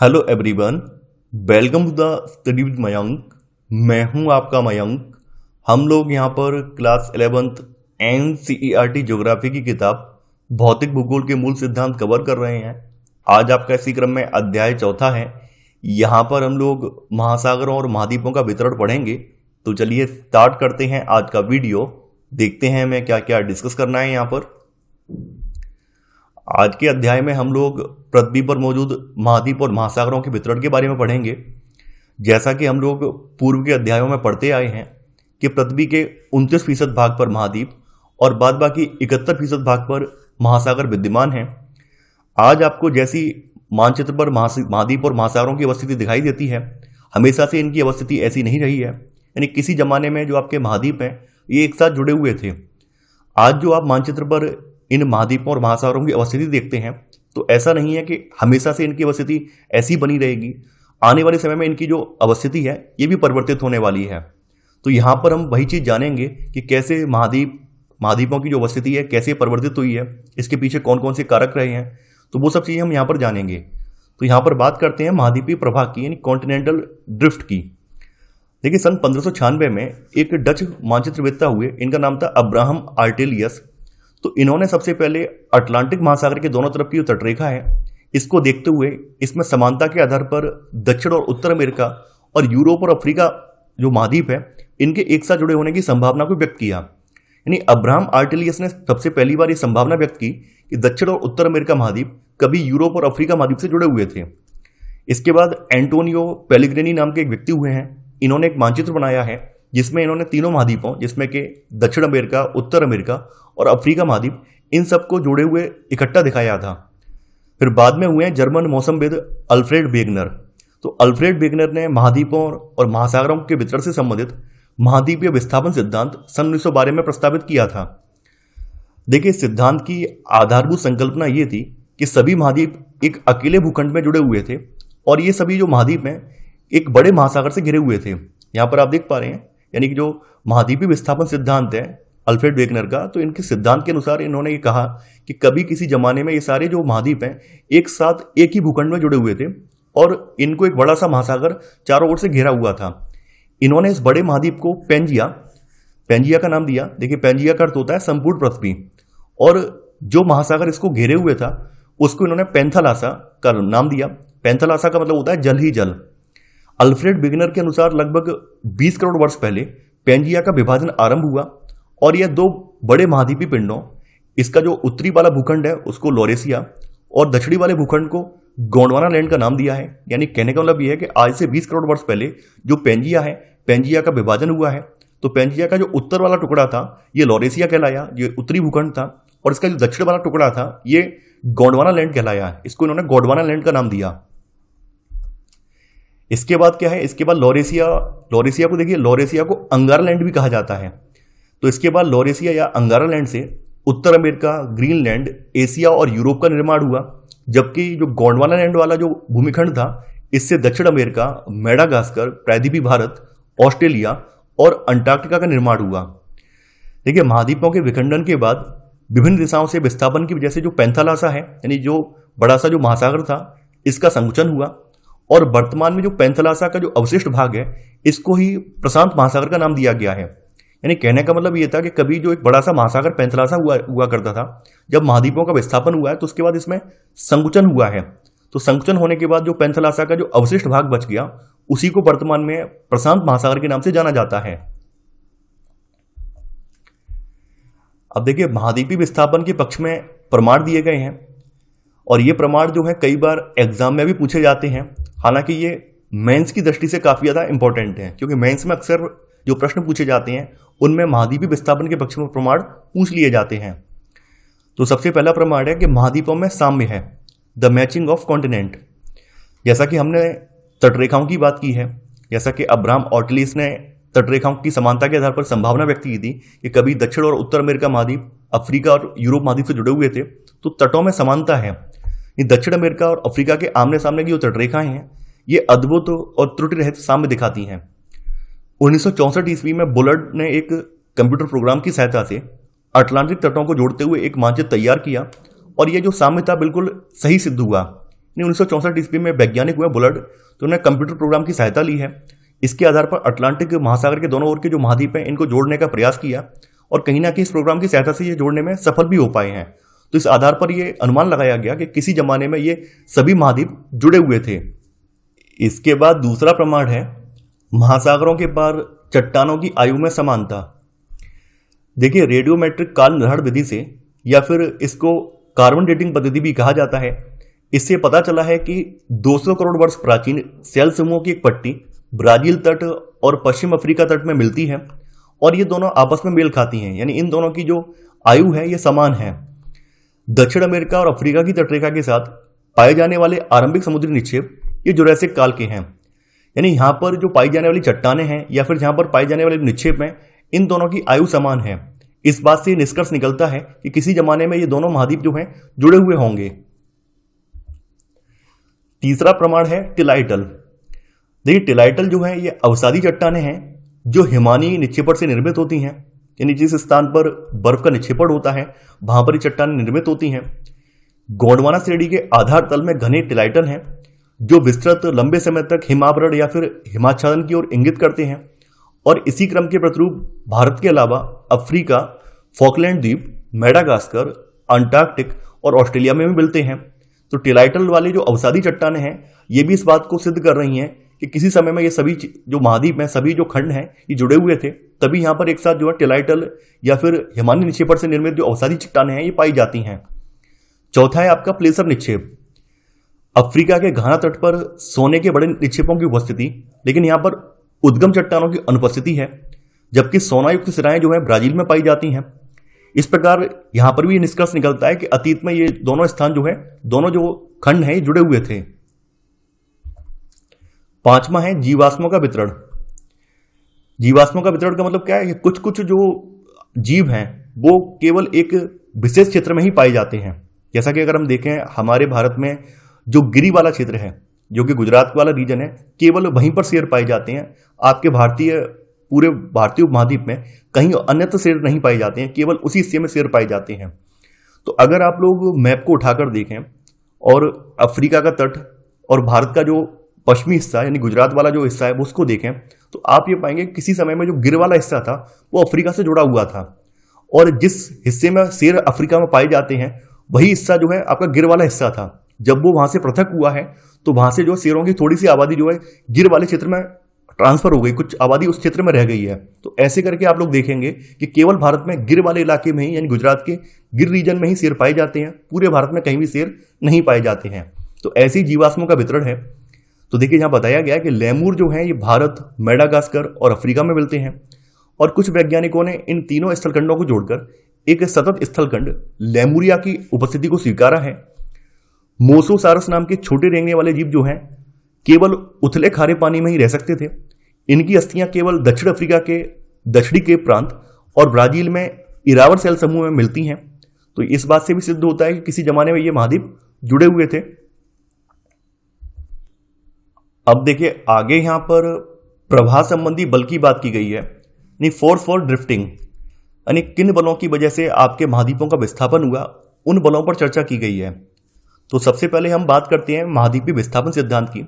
Hello everyone, welcome to the study with Mayank. मैं हूं आपका मयंक। हम लोग यहां पर क्लास 11th NCERT ज्योग्राफी की किताब भौतिक भूगोल के मूल सिद्धांत कवर कर रहे हैं। आज आपका इसी क्रम में अध्याय चौथा है। यहां पर हम लोग महासागरों और महाद्वीपों का वितरण पढ़ेंगे। तो चलिए स्टार्ट करते हैं आज का वीडियो। देखते हैं हमें क्या क्या डिस्कस करना है यहाँ पर। आज के अध्याय में हम लोग पृथ्वी पर मौजूद महाद्वीप और महासागरों के वितरण के बारे में पढ़ेंगे। जैसा कि हम लोग पूर्व के अध्यायों में पढ़ते आए हैं कि पृथ्वी के 29% भाग पर महाद्वीप और बाद बाकी 71% भाग पर महासागर विद्यमान हैं। आज आपको जैसी मानचित्र पर महाद्वीप और महासागरों की अवस्थिति दिखाई देती है, हमेशा से इनकी अवस्थिति ऐसी नहीं रही है। यानी किसी जमाने में जो आपके महाद्वीप हैं ये एक साथ जुड़े हुए थे। आज जो आप मानचित्र पर इन महाद्वीपों और महासागरों की अवस्थिति देखते हैं तो ऐसा नहीं है कि हमेशा से इनकी अवस्थिति ऐसी बनी रहेगी। आने वाले समय में इनकी जो अवस्थिति है ये भी परिवर्तित होने वाली है। तो यहाँ पर हम वही चीज़ जानेंगे कि कैसे महाद्वीपों की जो अवस्थिति है कैसे परिवर्तित हुई है, इसके पीछे कौन कौन से कारक रहे हैं, तो वो सब चीज़ें हम यहाँ पर जानेंगे। तो यहाँ पर बात करते हैं महाद्वीपीय प्रवाह की, यानी कॉन्टिनेंटल ड्रिफ्ट की। देखिए, सन 1596 में एक डच मानचित्रवेत्ता हुए, इनका नाम था अब्राहम आर्टेलियस। तो इन्होंने सबसे पहले अटलांटिक महासागर के दोनों तरफ की जो तटरेखा है इसको देखते हुए इसमें समानता के आधार पर दक्षिण और उत्तर अमेरिका और यूरोप और अफ्रीका जो महाद्वीप है इनके एक साथ जुड़े होने की संभावना को व्यक्त किया। यानी अब्राहम आर्टेलियस ने सबसे पहली बार ये संभावना व्यक्त की कि दक्षिण और उत्तर अमेरिका महाद्वीप कभी यूरोप और अफ्रीका महाद्वीप से जुड़े हुए थे। इसके बाद एंटोनियो पेलेग्रिनी नाम के एक व्यक्ति हुए हैं। इन्होंने एक मानचित्र बनाया है जिसमें इन्होंने तीनों महाद्वीपों, जिसमें कि दक्षिण अमेरिका, उत्तर अमेरिका और अफ्रीका महाद्वीप, इन सबको जोड़े हुए इकट्ठा दिखाया था। फिर बाद में हुए जर्मन मौसमविद अल्फ्रेड वेगनर। तो अल्फ्रेड वेगनर ने महाद्वीपों और महासागरों के वितरण से संबंधित महाद्वीपीय विस्थापन सिद्धांत सन 1912 में प्रस्तावित किया था। देखिए, इस सिद्धांत की आधारभूत संकल्पना ये थी कि सभी महाद्वीप एक अकेले भूखंड में जुड़े हुए थे और ये सभी जो महाद्वीप हैं एक बड़े महासागर से घिरे हुए थे। यहाँ पर आप देख पा रहे हैं, यानी कि जो महाद्वीपीय विस्थापन सिद्धांत है अल्फ्रेड वेगनर का, तो इनके सिद्धांत के अनुसार इन्होंने ये कहा कि कभी किसी जमाने में ये सारे जो महाद्वीप हैं एक साथ एक ही भूखंड में जुड़े हुए थे और इनको एक बड़ा सा महासागर चारों ओर से घेरा हुआ था। इन्होंने इस बड़े महाद्वीप को पेंजिया का नाम दिया। देखिए, पेंजिया का अर्थ होता है संपूर्ण पृथ्वी, और जो महासागर इसको घेरे हुए था उसको इन्होंने पेंथालासा का नाम दिया। पेंथालासा का मतलब होता है जल ही जल। अल्फ्रेड वेगनर के अनुसार लगभग 20 करोड़ वर्ष पहले पेंजिया का विभाजन आरंभ हुआ और यह दो बड़े महाद्वीपी पिंडों, इसका जो उत्तरी वाला भूखंड है उसको लॉरेसिया और दक्षिणी वाले भूखंड को गोंडवाना लैंड का नाम दिया है। यानी कहने का मतलब यह है कि आज से 20 करोड़ वर्ष पहले जो पेंजिया है, पेंजिया का विभाजन हुआ है। तो पेंजिया का जो उत्तर वाला टुकड़ा था ये लॉरेसिया कहलाया, ये उत्तरी भूखंड था, और इसका जो दक्षिण वाला टुकड़ा था ये गोंडवाना लैंड कहलाया। इसको इन्होंने गोंडवाना लैंड का नाम दिया। इसके बाद क्या है, इसके बाद लॉरेसिया को देखिए, लॉरेसिया को अंगारा लैंड भी कहा जाता है। तो इसके बाद लॉरेसिया या अंगारा लैंड से उत्तर अमेरिका, ग्रीनलैंड, एशिया और यूरोप का निर्माण हुआ, जबकि जो गोंडवाना लैंड वाला जो भूमिखंड था इससे दक्षिण अमेरिका, मेडागास्कर, प्रायद्वीपीय भारत, ऑस्ट्रेलिया और अंटार्कटिका का निर्माण हुआ। देखिए, महाद्वीपों के विखंडन के बाद विभिन्न दिशाओं से विस्थापन की वजह से जो पेंथालासा है, यानी जो बड़ा सा जो महासागर था, इसका संकुचन हुआ और वर्तमान में जो पेंथालासा का जो अवशिष्ट भाग है इसको ही प्रशांत महासागर का नाम दिया गया है। यानी कहने का मतलब ये था कि कभी जो एक बड़ा सा महासागर पेंथालासा हुआ करता था, जब महाद्वीपों का विस्थापन हुआ है तो उसके बाद इसमें संकुचन हुआ है। तो संकुचन होने के बाद जो पेंथालासा का जो अवशिष्ट भाग बच गया उसी को वर्तमान में प्रशांत महासागर के नाम से जाना जाता है। अब देखिए, महाद्वीपीय विस्थापन के पक्ष में प्रमाण दिए गए हैं और ये प्रमाण जो है कई बार एग्जाम में भी पूछे जाते हैं। हालांकि ये मेंस की दृष्टि से काफी ज्यादा इंपॉर्टेंट है, क्योंकि मेंस में अक्सर जो प्रश्न पूछे जाते हैं उनमें महाद्वीपीय विस्थापन के पक्ष में प्रमाण पूछ लिए जाते हैं। तो सबसे पहला प्रमाण है कि महाद्वीपों में साम्य है, द मैचिंग ऑफ कॉन्टिनेंट। जैसा कि हमने तटरेखाओं की बात की है, जैसा कि अब्राहम आर्टेलियस ने तटरेखाओं की समानता के आधार पर संभावना व्यक्त की थी कि कभी दक्षिण और उत्तर अमेरिका महाद्वीप अफ्रीका और यूरोप महाद्वीप से जुड़े हुए थे, तो तटों में समानता है। ये दक्षिण अमेरिका और अफ्रीका के आमने सामने की जो तटरेखाएं हैं ये अद्भुत और त्रुटि रहित साम्य दिखाती हैं। 1964 ईस्वी में बुलर्ड ने एक कंप्यूटर प्रोग्राम की सहायता से अटलांटिक तटों को जोड़ते हुए एक मानचित्र तैयार किया और यह जो साम्य था बिल्कुल सही सिद्ध हुआ। 1964 ईस्वी में वैज्ञानिक हुए बुलर्ड, तो उन्होंने कंप्यूटर प्रोग्राम की सहायता ली है। इसके आधार पर अटलांटिक महासागर के दोनों ओर के जो महाद्वीप हैं इनको जोड़ने का प्रयास किया और कहीं ना कहीं इस प्रोग्राम की सहायता से ये जोड़ने में सफल भी हो पाए हैं। तो इस आधार पर यह अनुमान लगाया गया कि किसी जमाने में ये सभी महाद्वीप जुड़े हुए थे। इसके बाद दूसरा प्रमाण है महासागरों के पार चट्टानों की आयु में समानता। देखिए, रेडियोमेट्रिक काल निर्धारण विधि से या फिर इसको कार्बन डेटिंग पद्धति भी कहा जाता है, इससे पता चला है कि 200 करोड़ वर्ष प्राचीन सेल समूहों की एक पट्टी ब्राजील तट और पश्चिम अफ्रीका तट में मिलती है और ये दोनों आपस में मेल खाती हैं, यानी इन दोनों की जो आयु है ये समान है। दक्षिण अमेरिका और अफ्रीका की तटरेखा के साथ पाए जाने वाले आरंभिक समुद्री निक्षेप ये जुरासिक काल के हैं, यानी यहां पर जो पाई जाने वाली चट्टानें हैं या फिर जहां पर पाए जाने वाले निक्षेप हैं, इन दोनों की आयु समान है। इस बात से निष्कर्ष निकलता है कि किसी जमाने में ये दोनों महाद्वीप जो हैं जुड़े हुए होंगे। तीसरा प्रमाण है टिलाइटल। देखिए, टिलाइटल जो है ये अवसादी चट्टानें हैं जो हिमानी निक्षेपण से निर्मित होती हैं, यानी जिस स्थान पर बर्फ का निक्षेपण होता है वहां पर ये चट्टानें निर्मित होती हैं। गोंडवाना श्रेणी के आधार तल में घने टिलाइटल हैं जो विस्तृत लंबे समय तक हिमावरण या फिर हिमाच्छादन की ओर इंगित करते हैं और इसी क्रम के प्रतिरूप भारत के अलावा अफ्रीका, फॉकलैंड द्वीप, मेडागास्कर, अंटार्कटिक और ऑस्ट्रेलिया में भी मिलते हैं। तो टिलाइटल वाले जो अवसादी चट्टानें हैं ये भी इस बात को सिद्ध कर रही हैं कि किसी समय में ये सभी जो महाद्वीप हैं, सभी जो खंड हैं ये जुड़े हुए थे, तभी यहाँ पर एक साथ जो है टिलाइटल या फिर हिमानी निक्षेपण से निर्मित जो अवसादी चट्टानें हैं ये पाई जाती हैं। चौथा है आपका प्लेसर निक्षेप। अफ्रीका के घाना तट पर सोने के बड़े निक्षेपों की उपस्थिति, लेकिन यहाँ पर उद्गम चट्टानों की अनुपस्थिति है, जबकि सोनायुक्त सिराएं जो है ब्राजील में पाई जाती हैं। इस प्रकार यहां पर भी निष्कर्ष निकलता है कि अतीत में ये दोनों स्थान जो है, दोनों जो खंड हैं, जुड़े हुए थे। पांचवा है जीवाश्मों का वितरण। जीवाश्मों का वितरण का मतलब क्या है कि कुछ कुछ जो जीव हैं वो केवल एक विशेष क्षेत्र में ही पाए जाते हैं। जैसा कि अगर हम देखें हमारे भारत में जो गिरी वाला क्षेत्र है, जो कि गुजरात वाला रीजन है, केवल वहीं पर शेर पाए जाते हैं। आपके पूरे भारतीय उपमहाद्वीप में कहीं अन्यत्र शेर नहीं पाए जाते हैं, केवल उसी हिस्से में शेर पाए जाते हैं। तो अगर आप लोग मैप को उठाकर देखें और अफ्रीका का तट और भारत का जो पश्चिमी हिस्सा यानी गुजरात वाला जो हिस्सा है उसको देखें, तो आप ये पाएंगे किसी समय में जो गिर वाला हिस्सा था वो अफ्रीका से जुड़ा हुआ था और जिस हिस्से में शेर अफ्रीका में पाए जाते हैं वही हिस्सा जो है आपका गिर वाला हिस्सा था। जब वो वहां से पृथक हुआ है तो वहां से जो शेरों की थोड़ी सी आबादी जो है गिर वाले क्षेत्र में ट्रांसफर हो गई, कुछ आबादी उस क्षेत्र में रह गई है। तो ऐसे करके आप लोग देखेंगे कि केवल भारत में गिर वाले इलाके में ही यानी गुजरात के गिर रीजन में ही शेर पाए जाते हैं, पूरे भारत में कहीं भी शेर नहीं पाए जाते हैं। तो ऐसे ही जीवाश्मों का वितरण है। तो देखिए, यहां बताया गया है कि लेमूर जो है ये भारत, मेडागास्कर और अफ्रीका में मिलते हैं और कुछ वैज्ञानिकों ने इन तीनों स्थलखंडों को जोड़कर एक सतत स्थलखंड लेमुरिया की उपस्थिति को स्वीकारा है। मोसोसारस नाम के छोटे रेंगने वाले जीव जो हैं केवल उथले खारे पानी में ही रह सकते थे। इनकी अस्थियां केवल दक्षिण अफ्रीका के दक्षिणी के प्रांत और ब्राजील में इरावर सेल समूह में मिलती हैं। तो इस बात से भी सिद्ध होता है कि किसी जमाने में ये महाद्वीप जुड़े हुए थे। अब देखिए आगे यहां पर प्रवाह संबंधी बल की बात की गई है, यानी फोर्स फॉर ड्रिफ्टिंग, यानी किन बलों की वजह से आपके महाद्वीपों का विस्थापन हुआ, उन बलों पर चर्चा की गई है। तो सबसे पहले हम बात करते हैं महाद्वीपीय विस्थापन सिद्धांत की।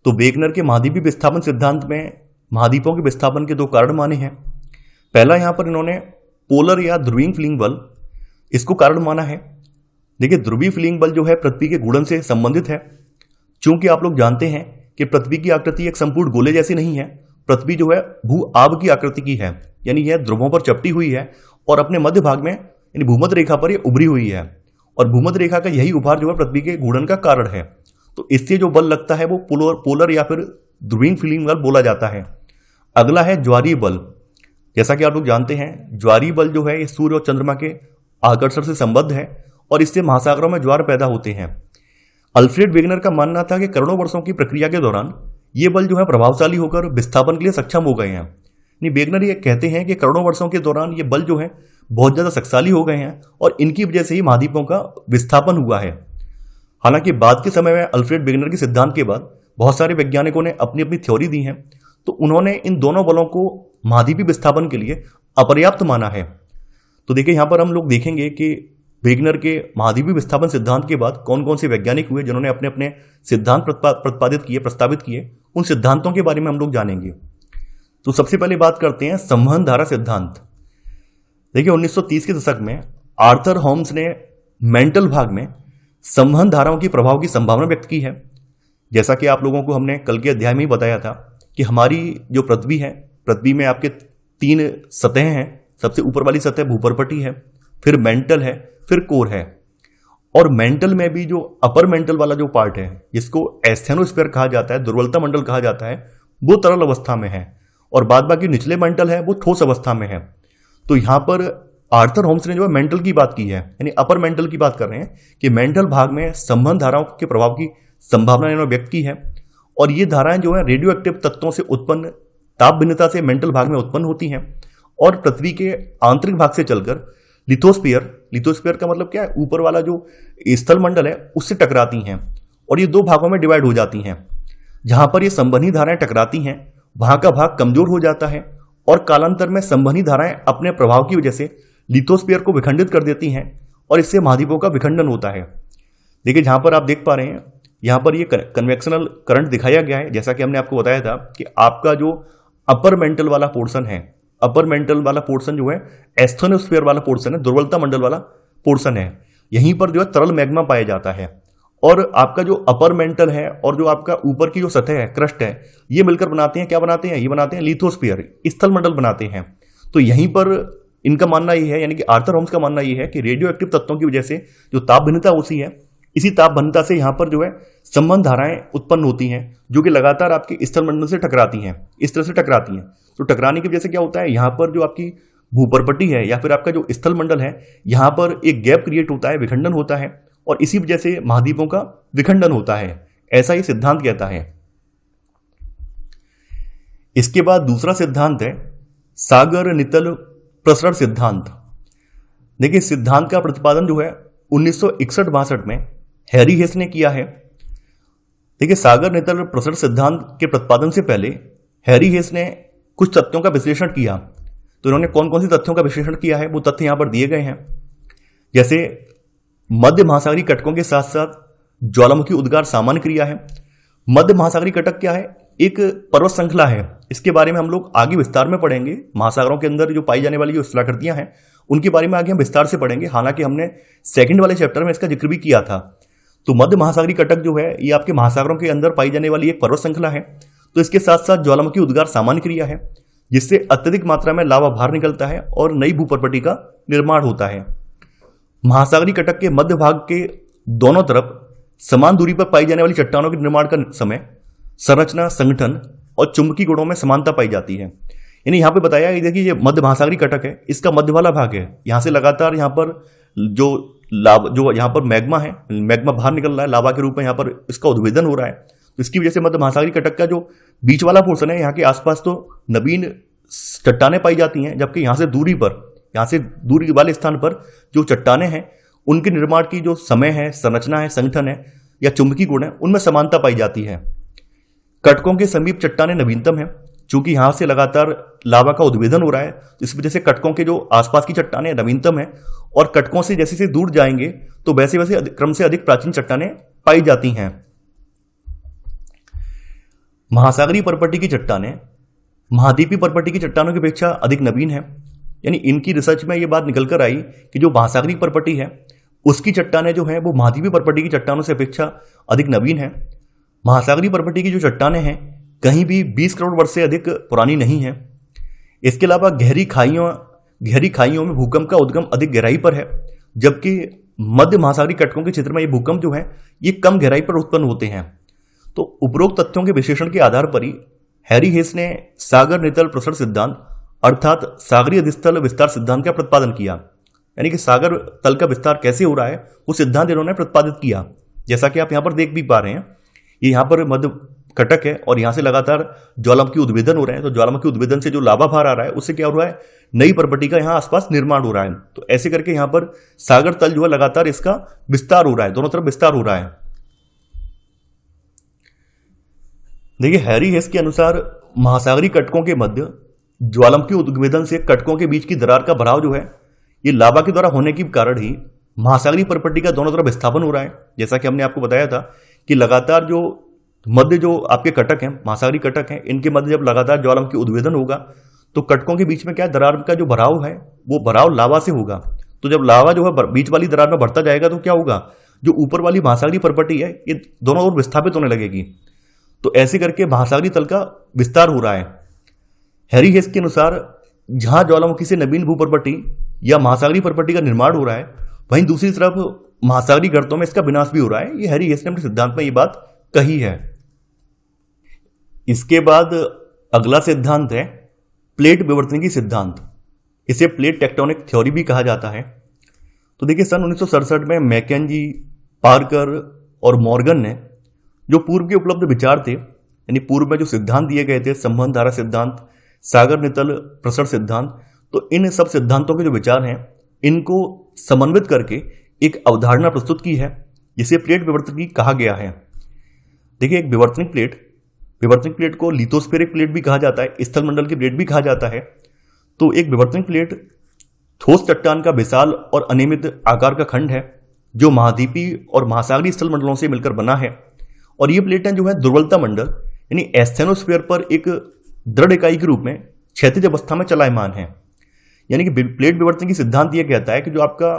तो वेगनर के महाद्वीपीय विस्थापन सिद्धांत में महाद्वीपों के विस्थापन के दो कारण माने हैं। पहला यहां पर इन्होंने पोलर या ध्रुवीय फीलिंग बल, इसको कारण माना है। देखिए, ध्रुवीय फीलिंग बल जो है पृथ्वी के घूर्णन से संबंधित है। चूंकि आप लोग जानते हैं कि पृथ्वी की आकृति एक संपूर्ण गोले जैसी नहीं है, पृथ्वी जो है भू आब की आकृति की है, यानी यह ध्रुवों पर चपटी हुई है और अपने मध्य भाग में यानी भूमध्य रेखा पर यह उभरी हुई है और भूमध्य रेखा का यही उभार जो है पृथ्वी के घूर्णन का कारण है। तो इससे जो बल लगता है वो पोलर या फिर ध्रुवीय फीलिंग बल बोला जाता है। अगला है ज्वारीय बल। जैसा कि आप लोग जानते हैं ज्वारीय बल जो है ये सूर्य और चंद्रमा के आकर्षण से संबद्ध है और इससे महासागरों में ज्वार पैदा होते हैं। अल्फ्रेड वेगनर का मानना था कि करोड़ों वर्षों की प्रक्रिया के दौरान ये बल जो है प्रभावशाली होकर विस्थापन के लिए सक्षम हो गए हैं। वेगनर ये कहते हैं कि करोड़ों वर्षों के दौरान ये बल जो है बहुत ज्यादा शक्तिशाली हो गए हैं और इनकी वजह से ही महाद्वीपों का विस्थापन हुआ है। हालांकि बाद के समय में अल्फ्रेड वेगनर के सिद्धांत के बाद बहुत सारे वैज्ञानिकों ने अपनी अपनी थ्योरी दी है, तो उन्होंने इन दोनों बलों को महाद्वीपीय विस्थापन के लिए अपर्याप्त माना है। तो देखिए, यहां पर हम लोग देखेंगे कि वेगनर के महाद्वीपीय विस्थापन सिद्धांत के बाद कौन कौन से वैज्ञानिक हुए जिन्होंने अपने अपने सिद्धांत प्रस्तावित किए, उन सिद्धांतों के बारे में हम लोग जानेंगे। तो सबसे पहले बात करते हैं संवहन धारा सिद्धांत। देखिए 1930 के दशक में आर्थर होम्स ने मेंटल भाग में संवहन धाराओं की प्रभाव की संभावना व्यक्त की है। जैसा कि आप लोगों को हमने कल के अध्याय में ही बताया था कि हमारी जो पृथ्वी है, पृथ्वी में आपके 3 सतहें हैं। सबसे ऊपर वाली सतह भूपर्पटी है, फिर मेंटल है, फिर कोर है। और मेंटल में भी जो अपर मेंटल वाला जो पार्ट है, जिसको एस्थेनोस्फीयर कहा जाता है, दुर्बलता मंडल कहा जाता है, वो तरल अवस्था में है, और बाद बाकी निचले मेंटल है वो ठोस अवस्था में है। तो यहां पर आर्थर होम्स ने जो है मेंटल की बात की है, यानी अपर मेंटल की बात कर रहे हैं कि मेंटल भाग में संवहन धाराओं के प्रभाव की संभावना इन्होंने व्यक्त की है। और ये धाराएं जो है रेडियो एक्टिव तत्वों से उत्पन्न ताप भिन्नता से मेंटल भाग में उत्पन्न होती हैं और पृथ्वी के आंतरिक भाग से चलकर लिथोस्फीयर का मतलब क्या है, ऊपर वाला जो स्थल मंडल है उससे टकराती हैं और ये 2 भागों में डिवाइड हो जाती हैं। जहां पर ये संवहनी धाराएं टकराती हैं वहां का भाग कमजोर हो जाता है और कालांतर में संवहनी धाराएं अपने प्रभाव की वजह से लिथोस्फीयर को विखंडित कर देती हैं और इससे महाद्वीपों का विखंडन होता है। देखिए जहां पर आप देख पा रहे हैं, यहां पर ये कन्वेक्शनल करंट दिखाया गया है। जैसा कि हमने आपको बताया था कि आपका जो अपर मेंटल वाला पोर्शन है, अपर मेंटल वाला पोर्शन जो है एस्थेनोस्फीयर वाला पोर्शन है, दुर्बलता मंडल वाला पोर्शन है। यहीं पर जो है तरल मैग्मा पाया जाता है और आपका जो अपर मेंटल है और जो आपका ऊपर की जो सतह है, क्रस्ट है, ये मिलकर बनाते हैं, क्या बनाते हैं, ये बनाते हैं लिथोस्फीयर, स्थल मंडल बनाते हैं। तो यहीं पर इनका मानना ये है, यानी कि आर्थर होम्स का मानना ये है कि रेडियो एक्टिव तत्वों की वजह से जो ताप भिन्नता होती है, इसी ताप भिन्नता से यहां पर जो है संवहन धाराएं उत्पन्न होती हैं जो कि लगातार आपके स्थल मंडल से टकराती हैं, इस तरह से टकराती हैं। तो टकराने की वजह से क्या होता है, यहां पर जो आपकी भूपर्पटी है या फिर आपका जो स्थल मंडल है, यहां पर एक गैप क्रिएट होता है, विखंडन होता है और इसी वजह से महाद्वीपों का विखंडन होता है, ऐसा ये सिद्धांत कहता है। इसके बाद दूसरा सिद्धांत है सागर नितल प्रसरण सिद्धांत। देखिए सिद्धांत का प्रतिपादन जो है 1961-62 में हैरी हेस ने किया है। देखिए सागर नितल प्रसरण सिद्धांत के प्रतिपादन से पहले हैरी हेस ने कुछ तथ्यों का विश्लेषण किया। तो इन्होंने कौन कौन से तथ्यों का विश्लेषण किया है वो तथ्य यहां पर दिए गए हैं। जैसे मध्य महासागरीय कटकों के साथ साथ ज्वालामुखी उद्गार सामान्य क्रिया है। मध्य महासागरीय कटक क्या है, एक पर्वत श्रृंखला है। इसके बारे में हम लोग आगे विस्तार में पढ़ेंगे। महासागरों के अंदर जो पाई जाने वाली जो स्थलाकृतियां हैं उनके बारे में आगे हम विस्तार से पढ़ेंगे। हालांकि हमने सेकंड वाले चैप्टर में इसका जिक्र भी किया था। तो मध्य महासागरीय कटक जो है ये आपके महासागरों के अंदर पाई जाने वाली एक पर्वत श्रृंखला है। तो इसके साथ साथ ज्वालामुखी उद्गार सामान्य क्रिया है जिससे अत्यधिक मात्रा में लावा बाहर निकलता है और नई भूपर्पटी का निर्माण होता है। महासागरीय कटक के मध्य भाग के दोनों तरफ समान दूरी पर पाई जाने वाली चट्टानों के निर्माण का समय, संरचना, संगठन और चुंबकीय गुणों में समानता पाई जाती है। यानी यहां पे बताया है, देखिए ये मध्य महासागरीय कटक है, इसका मध्य वाला भाग है। यहां से लगातार यहां पर जो यहां पर मैग्मा है, मैग्मा बाहर निकल रहा है लावा के रूप में, यहां पर इसका उद्भेदन हो रहा है। तो इसकी वजह से मध्य महासागरीय कटक का जो बीच वाला पोर्शन है, यहाँ के आसपास तो नवीन चट्टानें पाई जाती हैं, जबकि यहाँ से दूरी वाले स्थान पर जो चट्टानें हैं उनके निर्माण की जो समय है, संरचना है, संगठन है या चुंबकीय गुण है, उनमें समानता पाई जाती है। कटकों के समीप चट्टानें नवीनतम है, चूंकि यहां से लगातार लावा का उद्भेदन हो रहा है, इस वजह से कटकों के जो आसपास की चट्टानें नवीनतम है और कटकों से जैसे जैसे दूर जाएंगे तो वैसे वैसे क्रम से अधिक प्राचीन चट्टानें पाई जाती हैं। महासागरीय पर्पटी की चट्टानें महाद्वीपीय पर्पटी की चट्टानों की अपेक्षा अधिक नवीन है। यानी इनकी रिसर्च में यह बात निकलकर आई कि जो महासागरीय पर्पटी है उसकी चट्टानें जो है वो महाद्वीपीय पर्पटी की चट्टानों से अपेक्षा अधिक नवीन है। महासागरीय पर्पटी की जो चट्टानें हैं कहीं भी 20 करोड़ वर्ष से अधिक पुरानी नहीं है। इसके अलावा गहरी खाइयों में भूकंप का उद्गम अधिक गहराई पर है, जबकि मध्य महासागरीय कटकों के क्षेत्र में ये भूकंप जो है ये कम गहराई पर उत्पन्न होते हैं। तो उपरोक्त तथ्यों के विश्लेषण के आधार पर ही हैरी हेस ने सागर नितल प्रसरण सिद्धांत अर्थात सागरीय अधिस्थल विस्तार सिद्धांत का प्रतिपादन किया। यानी कि सागर तल का विस्तार कैसे हो रहा है वो सिद्धांत इन्होंने प्रतिपादित किया। जैसा कि आप यहां पर देख भी पा रहे हैं, ये यहां पर मध्य कटक है और यहां से लगातार ज्वालामुखी उद्भेदन हो रहे हैं। तो ज्वालामुखी उद्भेदन से जो लावा बाहर आ रहा है उससे क्या हो रहा है, नई पर्पटी का यहां आसपास निर्माण हो रहा है। तो ऐसे करके यहां पर सागर तल जो है लगातार इसका विस्तार हो रहा है, दोनों तरफ विस्तार हो रहा है। देखिए हैरी हेस के अनुसार महासागरीय कटकों के मध्य ज्वालामुखी उद्भेदन से कटकों के बीच की दरार का बढ़ाव जो है ये लावा के द्वारा होने के कारण ही महासागरीय परपट्टी का दोनों तरफ विस्थापन हो रहा है। जैसा कि हमने आपको बताया था कि लगातार जो मध्य जो आपके कटक हैं, महासागरीय कटक हैं, इनके मध्य जब लगातार ज्वालामुखी उद्भेदन होगा तो कटकों के बीच में क्या है, दरार का जो भराव है वो भराव लावा से होगा। तो जब लावा जो है बीच वाली दरार में बढ़ता जाएगा तो क्या होगा, जो ऊपर वाली महासागरीय परपट्टी है ये दोनों ओर विस्थापित होने लगेगी। तो ऐसे करके महासागरीय तल का विस्तार हो रहा है। हैरी हेस के अनुसार जहां ज्वालामुखी से नवीन भूपरपट्टी या महासागरीय परपट्टी का निर्माण हो रहा है, वहीं दूसरी तरफ महासागरीय गर्तों में इसका विनाश भी हो रहा है। ये हैरी हेस ने अपने सिद्धांत में ये बात कही है। इसके बाद अगला सिद्धांत है प्लेट विवर्तनिकी सिद्धांत। इसे प्लेट टेक्टोनिक थ्योरी भी कहा जाता है। तो देखिए सन 1967 में मैकेंजी, पार्कर और मॉर्गन ने जो पूर्व के उपलब्ध विचार थे, यानी पूर्व में जो सिद्धांत दिए गए थे, संबंध धारा सिद्धांत, सागर नितल प्रसरण सिद्धांत, तो इन सब सिद्धांतों के जो विचार हैं इनको समन्वित करके एक अवधारणा प्रस्तुत की है जिसे प्लेट विवर्तनिकी कहा गया है। देखिए एक विवर्तनिक प्लेट को लिथोस्फेरिक प्लेट भी कहा जाता है, स्थल मंडल की प्लेट भी कहा जाता है। तो एक विवर्तनिक प्लेट ठोस चट्टान का विशाल और अनियमित आकार का खंड है जो महाद्वीपीय और महासागरीय स्थल मंडलों से मिलकर बना है। और ये प्लेटें जो है दुर्बलता मंडल यानी एस्थेनोस्फीयर पर एक दृढ़ इकाई के रूप में क्षैतिज अवस्था में चलायमान है। यानी कि प्लेट विवर्तन की सिद्धांत यह कहता है कि जो आपका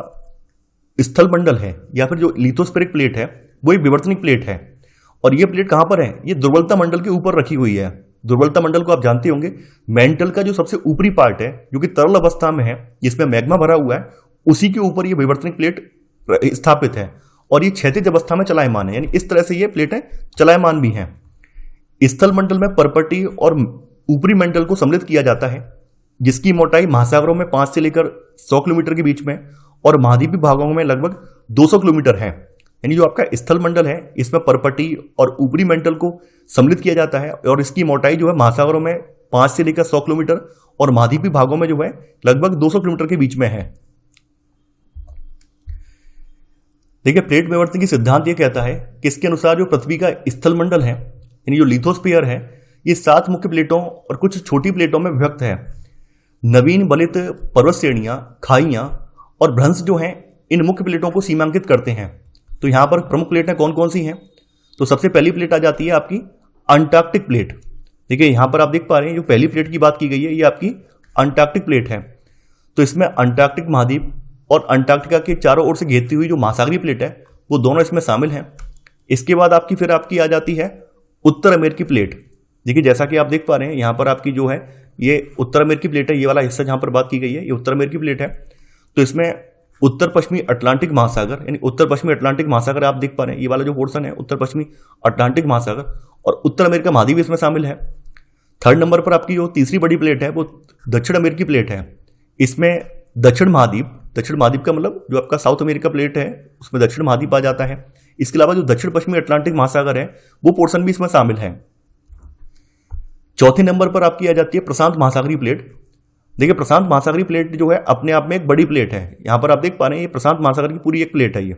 स्थल मंडल है या फिर जो लिथोस्फेरिक प्लेट है वो एक विवर्तनिक प्लेट है। और ये प्लेट कहां पर है, ये दुर्बलता मंडल के ऊपर रखी हुई है। दुर्बलता मंडल को आप जानते होंगे, मेंटल का जो सबसे ऊपरी पार्ट है जो कि तरल अवस्था में है जिसमें मैग्मा भरा हुआ है, उसी के ऊपर ये विवर्तनिक प्लेट स्थापित है और ये क्षैतिज अवस्था में चलायमान है। यानी इस तरह से ये प्लेटें चलायमान भी हैं। स्थल मंडल में परपट्टी और ऊपरी मंडल को सम्मिलित किया जाता है जिसकी मोटाई महासागरों में 5 से लेकर 100 किलोमीटर के बीच में और महाद्वीपीय भागों में लगभग 200 किलोमीटर है। यानी जो आपका स्थल मंडल है इसमें परपट्टी और ऊपरी मंडल को सम्मिलित किया जाता है और इसकी मोटाई जो है महासागरों में 5 से लेकर 100 किलोमीटर और महाद्वीपीय भागों में जो है लगभग 200 किलोमीटर के बीच में है। देखिए प्लेट विवर्तन की सिद्धांत यह कहता है कि इसके अनुसार जो पृथ्वी का स्थल मंडल है यानी जो लिथोस्फीयर है ये 7 मुख्य प्लेटों और कुछ छोटी प्लेटों में विभक्त है। नवीन बलित पर्वत श्रेणियां, खाइयां और भ्रंश जो हैं इन मुख्य प्लेटों को सीमांकित करते हैं। तो यहां पर प्रमुख प्लेटें कौन कौन सी हैं, तो सबसे पहली प्लेट आ जाती है आपकी अंटार्कटिक प्लेट। देखिए यहां पर आप देख पा रहे हैं जो पहली प्लेट की बात की गई है ये आपकी अंटार्कटिक प्लेट है। तो इसमें अंटार्कटिक महाद्वीप और अंटार्कटिका के चारों ओर से घेरती हुई जो महासागरीय प्लेट है वो दोनों इसमें शामिल हैं। इसके बाद आपकी आ जाती है उत्तर अमेरिकी प्लेट। देखिए जैसा कि आप देख पा रहे हैं यहाँ पर आपकी जो है ये उत्तर अमेरिकी प्लेट है, ये वाला हिस्सा जहां पर बात की गई है ये उत्तर अमेरिकी प्लेट है। तो इसमें उत्तर पश्चिमी अटलांटिक महासागर यानी उत्तर पश्चिमी अटलांटिक महासागर आप देख पा रहे हैं, ये वाला जो पोर्शन है उत्तर पश्चिमी अटलांटिक महासागर और उत्तर अमेरिका महाद्वीप इसमें शामिल है। थर्ड नंबर पर आपकी जो तीसरी बड़ी प्लेट है वो दक्षिण अमेरिकी प्लेट है। इसमें दक्षिण महाद्वीप का मतलब जो आपका साउथ अमेरिका प्लेट है उसमें दक्षिण महाद्वीप आ जाता है। इसके अलावा जो दक्षिण पश्चिमी अटलांटिक महासागर है वो पोर्शन भी इसमें शामिल है। चौथे नंबर पर आपकी आ जाती है प्रशांत महासागरीय प्लेट। देखिए प्रशांत महासागरीय प्लेट जो है अपने आप में एक बड़ी प्लेट है। यहां पर आप देख पा रहे हैं ये प्रशांत महासागर की पूरी एक प्लेट है, ये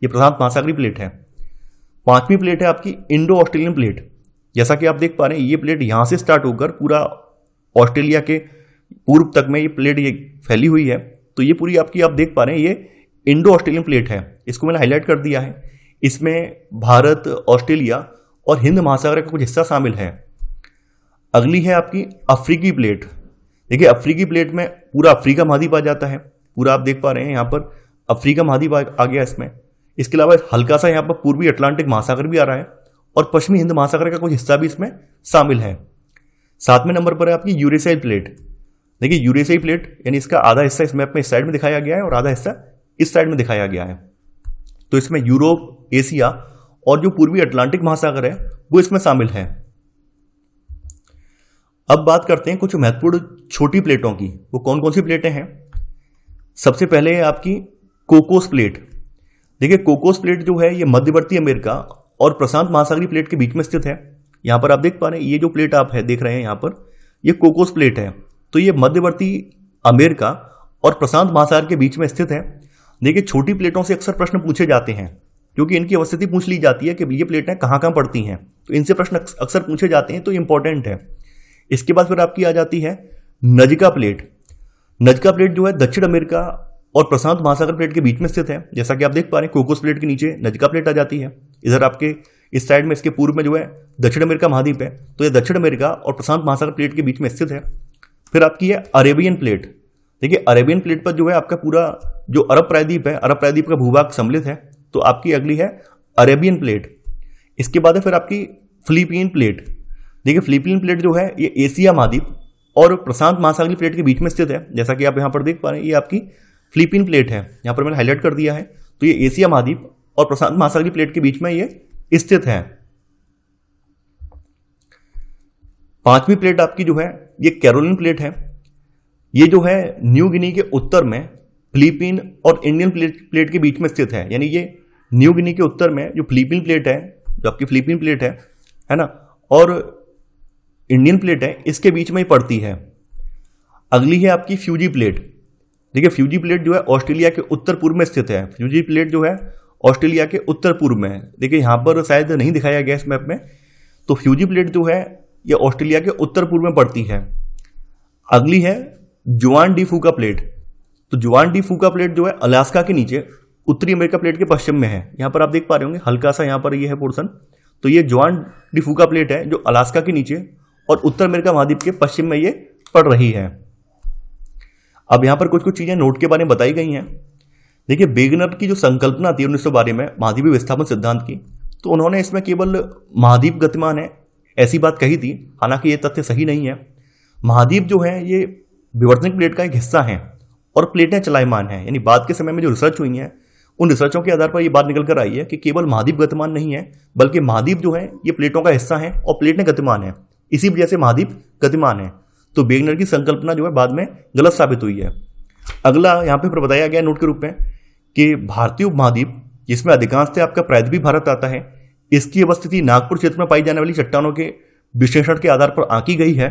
प्रशांत महासागरीय प्लेट है। पांचवी प्लेट है आपकी इंडो ऑस्ट्रेलियन प्लेट। जैसा कि आप देख पा रहे हैं ये प्लेट यहां से स्टार्ट होकर पूरा ऑस्ट्रेलिया के पूर्व तक में ये प्लेट ये फैली हुई है। तो ये पूरी आपकी आप देख पा रहे हैं ये इंडो ऑस्ट्रेलियन प्लेट है, इसको मैंने हाईलाइट कर दिया है। इसमें भारत, ऑस्ट्रेलिया और हिंद महासागर का कुछ हिस्सा शामिल है। अगली है आपकी अफ्रीकी प्लेट। देखिए अफ्रीकी प्लेट में पूरा अफ्रीका महाद्वीप आ जाता है, पूरा आप देख पा रहे हैं यहाँ पर अफ्रीका महाद्वीप आ गया इसमें। इसके अलावा हल्का सा यहाँ पर पूर्वी अटलांटिक महासागर भी आ रहा है और पश्चिमी हिंद महासागर का कुछ हिस्सा भी इसमें शामिल है। 7वें नंबर पर है आपकी यूरेशियाई प्लेट। देखिए यूरेशियाई प्लेट यानी इसका आधा हिस्सा इस मैप में इस साइड में दिखाया गया है और आधा हिस्सा इस साइड में दिखाया गया है। तो इसमें यूरोप, एशिया और जो पूर्वी अटलांटिक महासागर है वो इसमें शामिल है। अब बात करते हैं कुछ महत्वपूर्ण छोटी प्लेटों की। वो कौन कौन सी प्लेटें हैं। सबसे पहले है आपकी कोकोस प्लेट। देखिए कोकोस प्लेट जो है ये मध्यवर्ती अमेरिका और प्रशांत महासागरीय प्लेट के बीच में स्थित है। यहां पर आप देख पा रहे हैं ये जो प्लेट आप है देख रहे हैं यहाँ पर ये कोकोस प्लेट है। तो ये मध्यवर्ती अमेरिका और प्रशांत महासागर के बीच में स्थित है। देखिए छोटी प्लेटों से अक्सर प्रश्न पूछे जाते हैं क्योंकि इनकी अवस्थिति पूछ ली जाती है कि ये प्लेटें कहाँ कहाँ पड़ती हैं, तो इनसे प्रश्न अक्सर पूछे जाते हैं, तो इंपॉर्टेंट है। इसके बाद फिर आपकी आ जाती है नजका प्लेट। नजका प्लेट जो है दक्षिण अमेरिका और प्रशांत महासागर प्लेट के बीच में स्थित है। जैसा कि आप देख पा रहे हैं, कोकोस प्लेट के नीचे नजका प्लेट आ जाती है। इधर आपके इस साइड में, इसके पूर्व में जो है दक्षिण अमेरिका महाद्वीप है, तो ये दक्षिण अमेरिका और प्रशांत महासागर प्लेट के बीच में स्थित है। फिर आपकी है अरेबियन प्लेट। देखिए अरेबियन प्लेट पर जो है आपका पूरा जो अरब प्रायद्वीप है, अरब प्रायद्वीप का भूभाग सम्मिलित है, तो आपकी अगली है अरेबियन प्लेट। इसके बाद है फिर आपकी फिलीपीन प्लेट। देखिए फिलीपीन प्लेट जो है ये एशिया महाद्वीप और प्रशांत महासागरीय प्लेट के बीच में स्थित है। जैसा कि आप यहाँ पर देख पा रहे हैं, ये आपकी फिलीपीन प्लेट है, यहाँ पर मैंने हाईलाइट कर दिया है। तो ये एशिया महाद्वीप और प्रशांत महासागरीय प्लेट के बीच में ये स्थित है। पांचवी प्लेट आपकी जो है ये कैरोलिन प्लेट है। ये जो है न्यू गिनी के उत्तर में फिलीपीन और इंडियन प्लेट के बीच में स्थित है। यानी ये न्यू गिनी के उत्तर में जो फिलीपीन प्लेट है, जो आपकी फिलीपीन प्लेट है ना, और इंडियन प्लेट है, इसके बीच में ही पड़ती है। अगली है आपकी फ्यूजी प्लेट। देखिए फ्यूजी प्लेट जो है ऑस्ट्रेलिया के उत्तर पूर्व में स्थित है। फ्यूजी प्लेट जो है ऑस्ट्रेलिया के उत्तर पूर्व में है। देखिए यहाँ पर शायद नहीं दिखाया गया इस मैप में, तो फ्यूजी प्लेट जो है ये ऑस्ट्रेलिया के उत्तर पूर्व में पड़ती है। अगली है जुआन डी फूका प्लेट। तो जुआन डी फूका प्लेट जो है अलास्का के नीचे उत्तरी अमेरिका प्लेट के पश्चिम में है। यहाँ पर आप देख पा रहे होंगे हल्का सा यहाँ पर ये है पोर्शन, तो ये जुआन डी फूका प्लेट है जो अलास्का के नीचे और उत्तर अमेरिका महाद्वीप के पश्चिम में ये पड़ रही है। अब यहाँ पर कुछ कुछ चीजें नोट के बारे में बताई गई हैं। देखिए वेगनर की जो संकल्पना थी 1912 में महाद्वीपीय विस्थापन सिद्धांत की, तो उन्होंने इसमें केवल महाद्वीप गतिमान है ऐसी बात कही थी। हालांकि ये तथ्य सही नहीं है। महाद्वीप जो है ये विवर्तनिक प्लेट का एक हिस्सा है और प्लेटें चलायमान हैं। यानी बाद के समय में जो रिसर्च हुई है उन रिसर्चों के आधार पर यह बात निकल कर आई है कि केवल महाद्वीप गतिमान नहीं है, बल्कि महाद्वीप जो है ये प्लेटों का हिस्सा है और प्लेटें गतिमान है, इसी वजह से महाद्वीप गतिमान है। तो वेगनर की संकल्पना जो है बाद में गलत साबित हुई है। अगला यहाँ पे फिर बताया गया नोट के रूप में कि भारतीय उपमहाद्वीप, जिसमें अधिकांशतः आपका प्रायद्वीप भारत आता है, इसकी अवस्थिति नागपुर क्षेत्र में पाई जाने वाली चट्टानों के विश्लेषण के आधार पर आंकी गई है।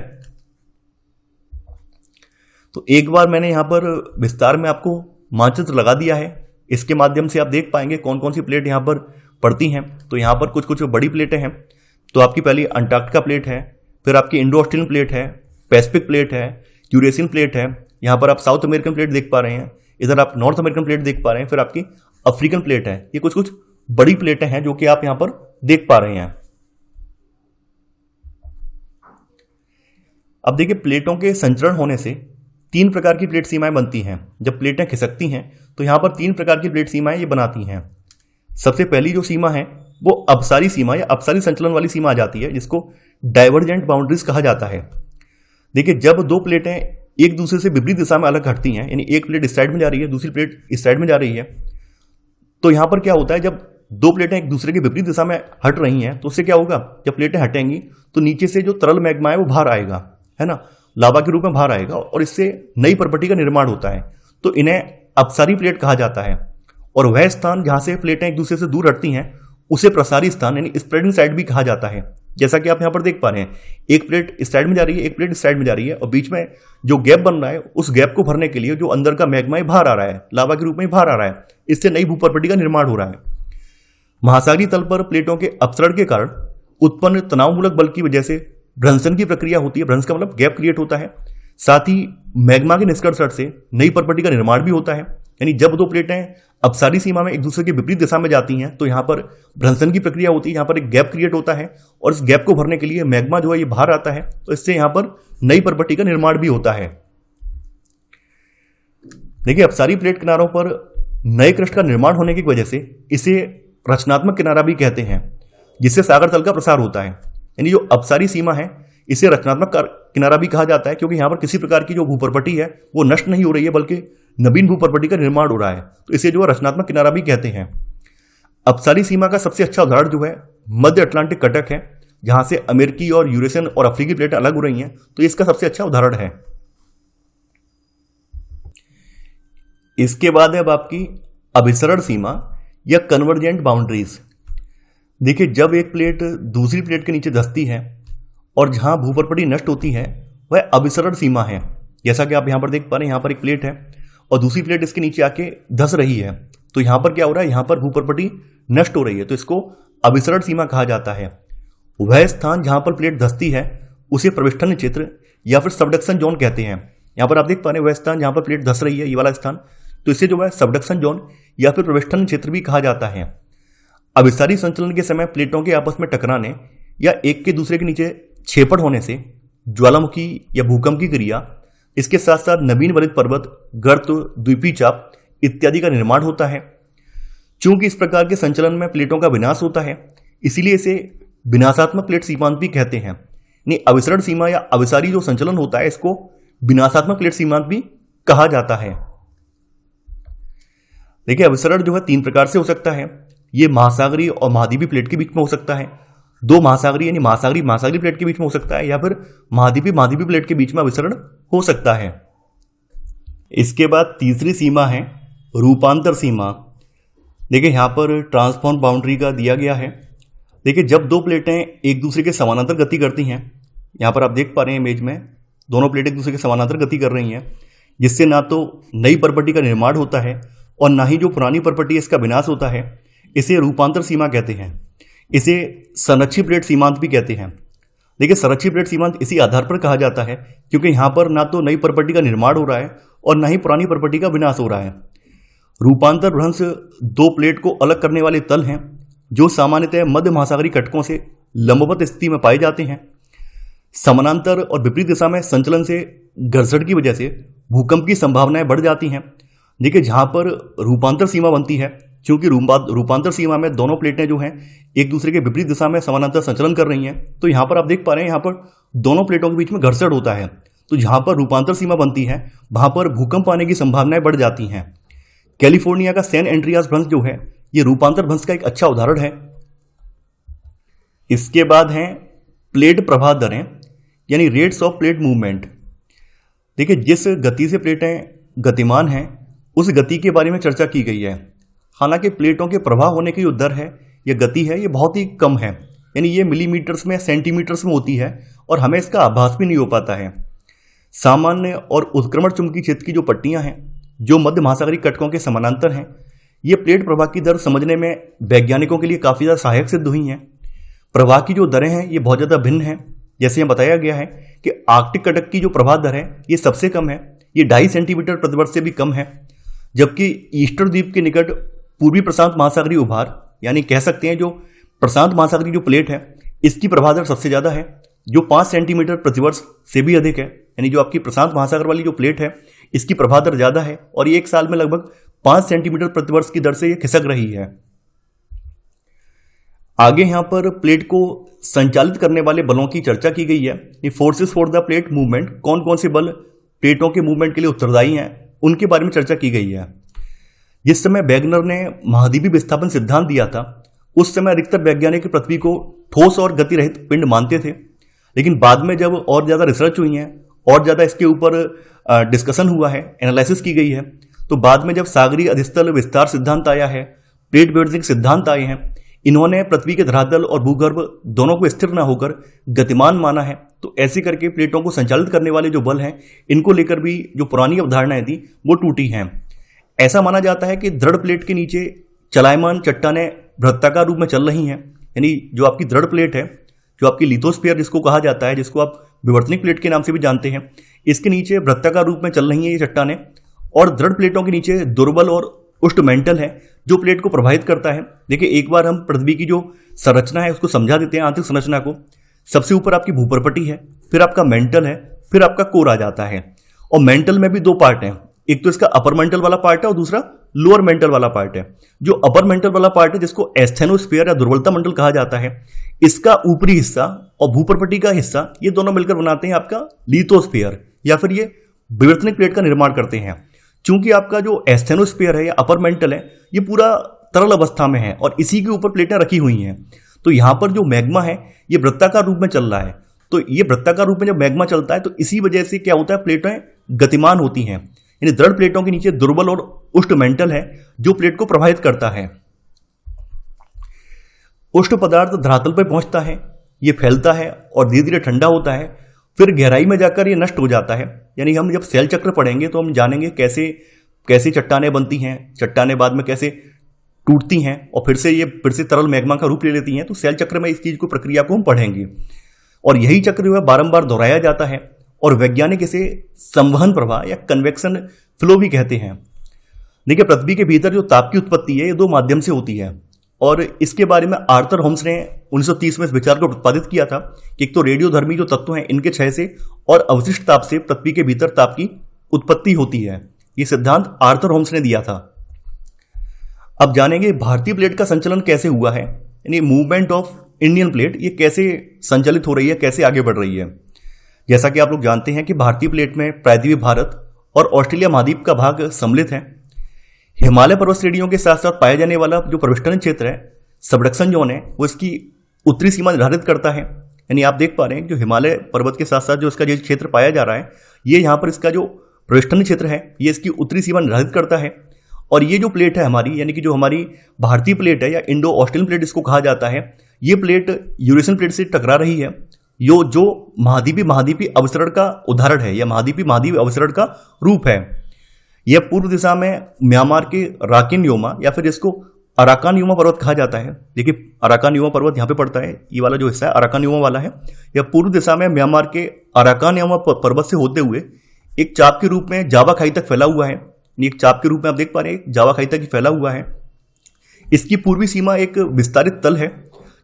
तो एक बार मैंने यहाँ पर विस्तार में आपको मानचित्र लगा दिया है, इसके माध्यम से आप देख पाएंगे कौन कौन सी प्लेट यहाँ पर पड़ती हैं। तो यहाँ पर कुछ कुछ बड़ी प्लेटें हैं। तो आपकी पहली अंटार्कटिका प्लेट है, फिर आपकी इंडो ऑस्ट्रेलियन प्लेट है, पैसिफिक प्लेट है, यूरेशियन प्लेट है, यहाँ पर आप साउथ अमेरिकन प्लेट देख पा रहे हैं, इधर आप नॉर्थ अमेरिकन प्लेट देख पा रहे हैं, फिर आपकी अफ्रीकन प्लेट है। ये कुछ कुछ बड़ी प्लेटें हैं जो कि आप यहाँ पर देख पा रहे हैं। अब देखिए प्लेटों के संचरण होने से तीन प्रकार की प्लेट सीमाएं बनती हैं। जब प्लेटें खिसकती हैं तो यहाँ पर तीन प्रकार की प्लेट सीमाएं ये बनाती हैं। सबसे पहली जो सीमा है वो अपसारी सीमा या अपसारी संचलन वाली सीमा आ जाती है, जिसको डाइवर्जेंट बाउंड्रीज कहा जाता है। देखिए जब दो प्लेटें एक दूसरे से विपरीत दिशा में अलग हटती हैं, यानी एक प्लेट इस साइड में जा रही है, दूसरी प्लेट इस साइड में जा रही है, तो यहां पर क्या होता है, जब दो प्लेटें एक दूसरे के विपरीत दिशा में हट रही हैं तो उससे क्या होगा, जब प्लेटें हटेंगी तो नीचे से जो तरल मैग्मा है वो बाहर आएगा, है ना, लावा के रूप में बाहर आएगा और इससे नई प्रॉपर्टी का निर्माण होता है। तो इन्हें अपसारी प्लेट कहा जाता है। और वह स्थान जहां से प्लेटें एक दूसरे से दूर हटती हैं उसे प्रसारी स्थान यानी स्प्रेडिंग साइड भी कहा जाता है। जैसा कि आप यहां पर देख पा रहे हैं, एक प्लेट इस साइड में जा रही है, एक प्लेट इस साइड में जा रही है, और बीच में जो गैप बन रहा है उस गैप को भरने के लिए जो अंदर का मैग्मा बाहर आ रहा है, लावा के रूप में बाहर आ रहा है, इससे नई भू प्रॉपर्टी का निर्माण हो रहा है। महासागरीय तल पर प्लेटों के अपसरण के कारण उत्पन्न तनावमूलक बल की वजह से भ्रंशन की प्रक्रिया होती है। भ्रंश का मतलब गैप क्रिएट होता है। साथ ही मैग्मा के निष्कर्षण से नई प्रॉपर्टी का निर्माण भी होता है। यानी जब दो प्लेटें अपसारी सीमा में एक दूसरे के विपरीत दिशा में जाती हैं तो यहां पर भ्रंशन की प्रक्रिया होती है, यहां पर एक गैप क्रिएट होता है और इस गैप को भरने के लिए मैग्मा जो है ये बाहर आता है, तो इससे यहां पर नई प्रॉपर्टी का निर्माण भी होता है। देखिए अपसारी प्लेट किनारों पर नए क्रस्ट का निर्माण होने की वजह से इसे रचनात्मक किनारा भी कहते हैं, जिससे सागर तल का प्रसार होता है। यानी जो अपसारी सीमा है इसे रचनात्मक किनारा भी कहा जाता है, क्योंकि यहां पर किसी प्रकार की जो भू प्रॉपर्टी है वो नष्ट नहीं हो रही है, बल्कि नवीन भू प्रॉपर्टी का निर्माण हो रहा है, तो इसे जो है रचनात्मक किनारा भी कहते हैं। अपसारी सीमा का सबसे अच्छा उदाहरण जो है मध्य अटलांटिक कटक है, जहां से अमेरिकी और यूरेशियन और अफ्रीकी प्लेटें अलग हो रही हैं, तो इसका सबसे अच्छा उदाहरण है। इसके बाद है अब आपकी अभिसरण सीमा या कन्वर्जेंट बाउंड्रीज। देखिए जब एक प्लेट दूसरी प्लेट के नीचे धंसती है और जहां भू प्रॉपर्टी नष्ट होती है वह अभिसरण सीमा है। जैसा कि आप यहां पर देख पा रहे हैं, यहां पर एक प्लेट है और दूसरी प्लेट इसके नीचे आके धंस रही है, तो यहां पर क्या हो रहा है, यहां पर भू प्रॉपर्टी नष्ट हो रही है, तो इसको अभिसरण सीमा कहा जाता है। वह स्थान जहां पर प्लेट धंसती है उसे प्रविष्ठन क्षेत्र या फिर सबडक्शन जोन कहते हैं। यहां पर आप देख पा रहे हैं वह स्थान जहां पर प्लेट धंस रही है, ये वाला स्थान, तो इसे जो है सबडक्शन जोन या फिर प्रविष्टन क्षेत्र भी कहा जाता है। अभिसारी संचलन के समय प्लेटों के आपस में टकराने या एक के दूसरे के नीचे छेपड़ होने से ज्वालामुखी या भूकंप की क्रिया, इसके साथ साथ नवीन वलित पर्वत, गर्त, द्वीपीय चाप इत्यादि का निर्माण होता है। चूंकि इस प्रकार के संचलन में प्लेटों का विनाश होता है, इसीलिए इसे विनाशात्मक प्लेट सीमांत भी कहते हैं। यानी अभिसरण सीमा या अभिसारी जो संचलन होता है, इसको विनाशात्मक प्लेट सीमांत भी कहा जाता है। देखिए, अभिसरण जो है 3 प्रकार से हो सकता है। ये महासागरीय और महाद्वीपीय प्लेट के बीच में हो सकता है, 2 महासागरीय यानी महासागरीय प्लेट के बीच में हो सकता है, या फिर महाद्वीपीय प्लेट के बीच में अभिसरण हो सकता है। इसके बाद तीसरी सीमा है रूपांतर सीमा। देखिए, यहां पर ट्रांसफॉर्म बाउंड्री का दिया गया है। देखिए, जब 2 प्लेटें एक दूसरे के समानांतर गति करती हैं, यहां पर आप देख पा रहे हैं इमेज में, दोनों प्लेटें एक दूसरे के समानांतर गति कर रही हैं, जिससे ना तो नई प्रॉपर्टी का निर्माण होता है और ना ही जो पुरानी प्रॉपर्टी है इसका विनाश होता है। इसे रूपांतर सीमा कहते हैं। इसे संरक्षित प्लेट सीमांत भी कहते हैं। देखिए, संरक्षित प्लेट सीमांत इसी आधार पर कहा जाता है क्योंकि यहां पर ना तो नई प्रॉपर्टी का निर्माण हो रहा है और ना ही पुरानी प्रॉपर्टी का विनाश हो रहा है। रूपांतर भ्रंश 2 प्लेट को अलग करने वाले तल हैं जो सामान्यतः मध्य महासागरीय कटकों से लंबवत स्थिति में पाए जाते हैं। समानांतर और विपरीत दिशा में संचलन से घर्षण की वजह से भूकंप की संभावनाएं बढ़ जाती हैं। देखिए, जहां पर रूपांतर सीमा बनती है, क्योंकि रूपांतर सीमा में दोनों प्लेटें जो हैं एक दूसरे के विपरीत दिशा में समानांतर संचलन कर रही हैं, तो यहां पर आप देख पा रहे हैं यहां पर दोनों प्लेटों के बीच में घर्षण होता है। तो जहां पर रूपांतर सीमा बनती है वहां पर भूकंप आने की संभावनाएं बढ़ जाती हैं। कैलिफोर्निया का सैन एंड्रियास भ्रंश जो है ये रूपांतर भ्रंश का एक अच्छा उदाहरण है। इसके बाद है प्लेट प्रवाह दरें यानी रेट्स ऑफ प्लेट मूवमेंट। देखिए, जिस गति से प्लेटें गतिमान हैं उस गति के बारे में चर्चा की गई है। हालांकि प्लेटों के प्रवाह होने की जो दर है या गति है ये बहुत ही कम है, यानी ये मिलीमीटर्स में सेंटीमीटर्स में होती है और हमें इसका आभास भी नहीं हो पाता है। सामान्य और उत्क्रमण चुंबकीय क्षेत्र की जो पट्टियां हैं जो मध्य महासागरीय कटकों के समानांतर हैं, ये प्लेट प्रवाह की दर समझने में वैज्ञानिकों के लिए काफी ज्यादा सहायक सिद्ध हुई हैं। प्रवाह की जो दरें हैं ये बहुत ज्यादा भिन्न हैं। जैसे यहाँ बताया गया है कि आर्कटिक कटक की जो प्रवाह दर है ये सबसे कम है, ये 2.5 सेंटीमीटर प्रतिवर्ष से भी कम है। जबकि ईस्टर द्वीप के निकट पूर्वी प्रशांत महासागरीय उभार यानी कह सकते हैं जो प्रशांत महासागरीय जो प्लेट है इसकी प्रवाह दर सबसे ज्यादा है, जो 5 सेंटीमीटर प्रतिवर्ष से भी अधिक है। यानी जो आपकी प्रशांत महासागर वाली जो प्लेट है इसकी प्रवाह दर ज्यादा है और ये एक साल में लगभग 5 सेंटीमीटर प्रतिवर्ष की दर से ये खिसक रही है। आगे यहां पर प्लेट को संचालित करने वाले बलों की चर्चा की गई है। ये forces for the plate movement, कौन कौन से बल प्लेटों के मूवमेंट के लिए उत्तरदायी हैं उनके बारे में चर्चा की गई है। जिस समय वैगनर ने महाद्वीपीय विस्थापन सिद्धांत दिया था उस समय अधिकतर वैज्ञानिक पृथ्वी को ठोस और गति रहित पिंड मानते थे, लेकिन बाद में जब और ज्यादा रिसर्च हुई है और ज्यादा इसके ऊपर डिस्कशन हुआ है, एनालिसिस की गई है, तो बाद में जब सागरीय अधिस्थल विस्तार सिद्धांत आया है, प्लेट बेल्जिंग सिद्धांत आए हैं, इन्होंने पृथ्वी के धरातल और भूगर्भ दोनों को स्थिर न होकर गतिमान माना है। तो ऐसे करके प्लेटों को संचालित करने वाले जो बल हैं इनको लेकर भी जो पुरानी अवधारणाएं थी वो टूटी हैं। ऐसा माना जाता है कि दृढ़ प्लेट के नीचे चलायमान चट्टानें वृत्ताकार रूप में चल रही हैं, यानी जो आपकी दृढ़ प्लेट है, जो आपकी लिथोस्फीयर जिसको कहा जाता है, जिसको आप विवर्तनिक प्लेट के नाम से भी जानते हैं, इसके नीचे वृत्ताकार रूप में चल रही हैं ये चट्टानें। और दृढ़ प्लेटों के नीचे दुर्बल और उष्ट मेंटल है जो प्लेट को प्रभावित करता है। देखिए, एक बार हम पृथ्वी की जो संरचना है उसको समझा देते हैं, आंतरिक संरचना को। सबसे ऊपर आपकी भूपर्पटी है, फिर आपका मेंटल है, फिर आपका कोर आ जाता है। और मेंटल में भी 2 पार्ट हैं, एक तो इसका अपर मेंटल वाला पार्ट है और दूसरा लोअर मेंटल वाला पार्ट है। जो अपर मेंटल वाला पार्ट है जिसको एस्थेनोस्फीयर या दुर्बलता मंडल कहा जाता है, इसका ऊपरी हिस्सा और भूपर्पटी का हिस्सा ये दोनों मिलकर बनाते हैं आपका लिथोस्फीयर, या फिर ये विवर्तनिक प्लेट का निर्माण करते हैं। चूंकि आपका जो एस्थेनोस्फीयर है या अपर मेंटल है ये पूरा तरल अवस्था में है और इसी के ऊपर प्लेटें रखी हुई हैं, तो यहां पर जो मैग्मा है ये वृत्ताकार रूप में चल रहा है। तो ये वृत्ताकार रूप में जब मैग्मा चलता है तो इसी वजह से क्या होता है, प्लेटें गतिमान होती हैं। यानी दृढ़ प्लेटों के नीचे दुर्बल और उष्ट मेंटल है जो प्लेट को प्रभावित करता है। उष्ट पदार्थ धरातल पर पहुंचता है, ये फैलता है और धीरे धीरे ठंडा होता है, फिर गहराई में जाकर ये नष्ट हो जाता है। यानी हम जब सेल चक्र पढ़ेंगे तो हम जानेंगे कैसे कैसे चट्टानें बनती हैं, चट्टानें बाद में कैसे टूटती हैं और फिर से तरल मैग्मा का रूप ले लेती हैं। तो सेल चक्र में इस चीज को प्रक्रिया को हम पढ़ेंगे और यही चक्र जो है बारंबार दोहराया जाता है और वैज्ञानिक इसे संवहन प्रवाह या कन्वेक्शन फ्लो भी कहते हैं। देखिए, पृथ्वी के भीतर जो ताप की उत्पत्ति है ये दो माध्यम से होती है, और इसके बारे में आर्थर होम्स ने 1930 में इस विचार को प्रतिपादित किया था कि एक तो रेडियोधर्मी जो तत्व हैं इनके क्षय से और अवशिष्ट ताप से पृथ्वी के भीतर ताप की उत्पत्ति होती है। ये सिद्धांत आर्थर होम्स ने दिया था। अब जानेंगे भारतीय प्लेट का संचलन कैसे हुआ है, यानी मूवमेंट ऑफ इंडियन प्लेट ये कैसे संचालित हो रही है, कैसे आगे बढ़ रही है। जैसा कि आप लोग जानते हैं कि भारतीय प्लेट में प्रायद्वीपीय भारत और ऑस्ट्रेलिया महाद्वीप का भाग सम्मिलित है। हिमालय पर्वत श्रेणियों के साथ साथ पाया जाने वाला जो प्रविष्टन क्षेत्र है, सबडक्शन जोन है, वो इसकी उत्तरी सीमा निर्धारित करता है। यानी आप देख पा रहे हैं जो हिमालय पर्वत के साथ साथ जो इसका जो क्षेत्र पाया जा रहा है, ये यहाँ पर इसका जो प्रविष्टन क्षेत्र है ये इसकी उत्तरी सीमा निर्धारित करता है। और ये जो प्लेट है हमारी, यानी कि जो हमारी भारतीय प्लेट है या इंडो ऑस्ट्रेलियन प्लेट इसको कहा जाता है, ये प्लेट यूरेशियन प्लेट से टकरा रही है। यो जो महाद्वीपीय अवसरण का उदाहरण है या महाद्वीपीय अवसरण का रूप है। यह पूर्व दिशा में म्यांमार के राकिन योमा या फिर इसको अराकान योमा पर्वत कहा जाता है। देखिए, अराकान योमा पर्वत यहाँ पे पड़ता है, ये वाला जो हिस्सा है अराकान योमा वाला है। यह पूर्व दिशा में म्यांमार के अराकान योमा पर्वत से होते हुए एक चाप के रूप में जावा खाई तक फैला हुआ है। एक चाप के रूप में आप देख पा रहे हैं जावा खाई तक फैला हुआ है। इसकी पूर्वी सीमा एक विस्तारित तल है